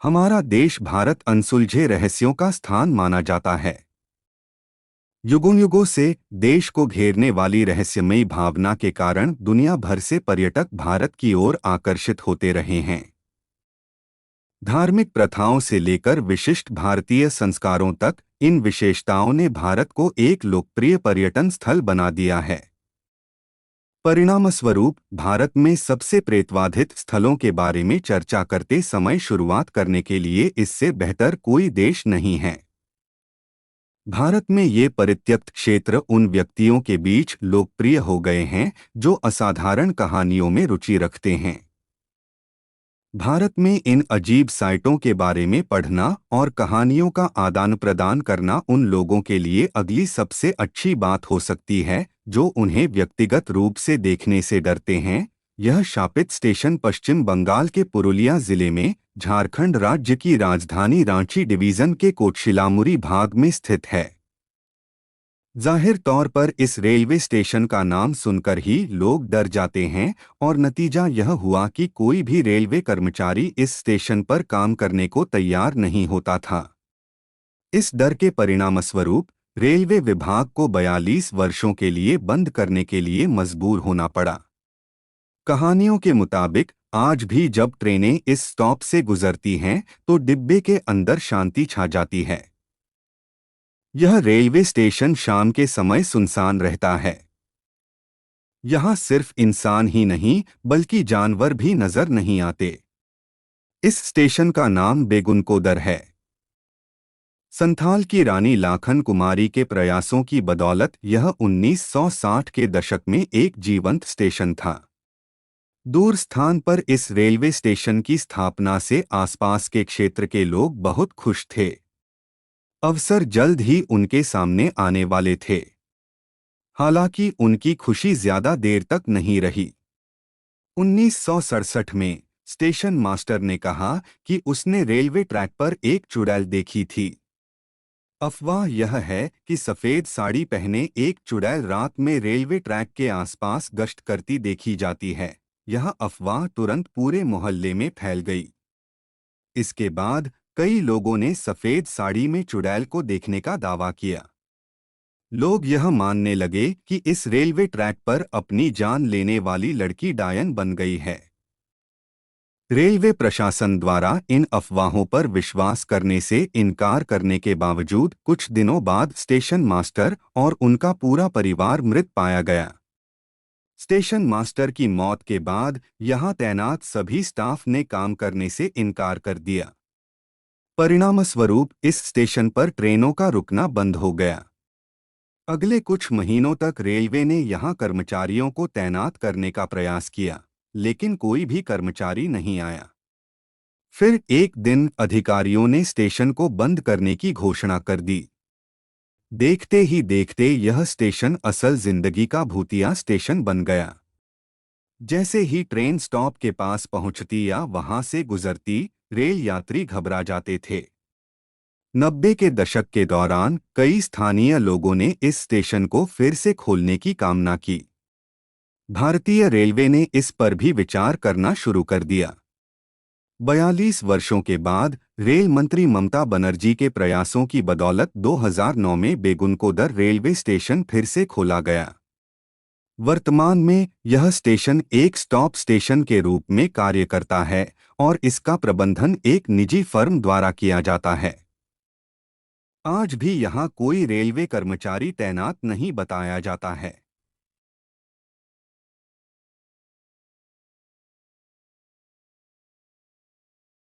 हमारा देश भारत अनसुलझे रहस्यों का स्थान माना जाता है। युगों युगों से देश को घेरने वाली रहस्यमयी भावना के कारण दुनिया भर से पर्यटक भारत की ओर आकर्षित होते रहे हैं। धार्मिक प्रथाओं से लेकर विशिष्ट भारतीय संस्कारों तक इन विशेषताओं ने भारत को एक लोकप्रिय पर्यटन स्थल बना दिया है। परिणामस्वरूप भारत में सबसे प्रेतवाधित स्थलों के बारे में चर्चा करते समय शुरुआत करने के लिए इससे बेहतर कोई देश नहीं है। भारत में ये परित्यक्त क्षेत्र उन व्यक्तियों के बीच लोकप्रिय हो गए हैं जो असाधारण कहानियों में रुचि रखते हैं। भारत में इन अजीब साइटों के बारे में पढ़ना और कहानियों का आदान प्रदान करना उन लोगों के लिए अगली सबसे अच्छी बात हो सकती है जो उन्हें व्यक्तिगत रूप से देखने से डरते हैं। यह शापित स्टेशन पश्चिम बंगाल के पुरुलिया जिले में झारखंड राज्य की राजधानी रांची डिवीजन के कोटशिलामुरी भाग में स्थित है। जाहिर तौर पर इस रेलवे स्टेशन का नाम सुनकर ही लोग डर जाते हैं और नतीजा यह हुआ कि कोई भी रेलवे कर्मचारी इस स्टेशन पर काम करने को तैयार नहीं होता था। इस डर के परिणामस्वरूप रेलवे विभाग को 42 वर्षों के लिए बंद करने के लिए मजबूर होना पड़ा। कहानियों के मुताबिक आज भी जब ट्रेनें इस स्टॉप से गुजरती हैं तो डिब्बे के अंदर शांति छा जाती है। यह रेलवे स्टेशन शाम के समय सुनसान रहता है। यहाँ सिर्फ इंसान ही नहीं बल्कि जानवर भी नजर नहीं आते। इस स्टेशन का नाम बेगुनकोदर है। संथाल की रानी लाखन कुमारी के प्रयासों की बदौलत यह 1960 के दशक में एक जीवंत स्टेशन था। दूर स्थान पर इस रेलवे स्टेशन की स्थापना से आसपास के क्षेत्र के लोग बहुत खुश थे। अवसर जल्द ही उनके सामने आने वाले थे। हालांकि उनकी खुशी ज्यादा देर तक नहीं रही। 1967 में स्टेशन मास्टर ने कहा कि उसने रेलवे ट्रैक पर एक चुड़ैल देखी थी। अफवाह यह है कि सफेद साड़ी पहने एक चुड़ैल रात में रेलवे ट्रैक के आसपास गश्त करती देखी जाती है। यह अफवाह तुरंत पूरे मोहल्ले में फैल गई। इसके बाद कई लोगों ने सफेद साड़ी में चुड़ैल को देखने का दावा किया। लोग यह मानने लगे कि इस रेलवे ट्रैक पर अपनी जान लेने वाली लड़की डायन बन गई है। रेलवे प्रशासन द्वारा इन अफवाहों पर विश्वास करने से इनकार करने के बावजूद कुछ दिनों बाद स्टेशन मास्टर और उनका पूरा परिवार मृत पाया गया। स्टेशन मास्टर की मौत के बाद यहां तैनात सभी स्टाफ ने काम करने से इनकार कर दिया। परिणामस्वरूप इस स्टेशन पर ट्रेनों का रुकना बंद हो गया। अगले कुछ महीनों तक रेलवे ने यहां कर्मचारियों को तैनात करने का प्रयास किया, लेकिन कोई भी कर्मचारी नहीं आया। फिर एक दिन अधिकारियों ने स्टेशन को बंद करने की घोषणा कर दी। देखते ही देखते यह स्टेशन असल जिंदगी का भूतिया स्टेशन बन गया। जैसे ही ट्रेन स्टॉप के पास पहुंचती या वहां से गुजरती, रेल यात्री घबरा जाते थे। 90 के दशक के दौरान कई स्थानीय लोगों ने इस स्टेशन को फिर से खोलने की कामना की। भारतीय रेलवे ने इस पर भी विचार करना शुरू कर दिया। 42 वर्षों के बाद रेल मंत्री ममता बनर्जी के प्रयासों की बदौलत 2009 में बेगुनकोदर रेलवे स्टेशन फिर से खोला गया। वर्तमान में यह स्टेशन एक स्टॉप स्टेशन के रूप में कार्य करता है और इसका प्रबंधन एक निजी फर्म द्वारा किया जाता है। आज भी यहाँ कोई रेलवे कर्मचारी तैनात नहीं बताया जाता है।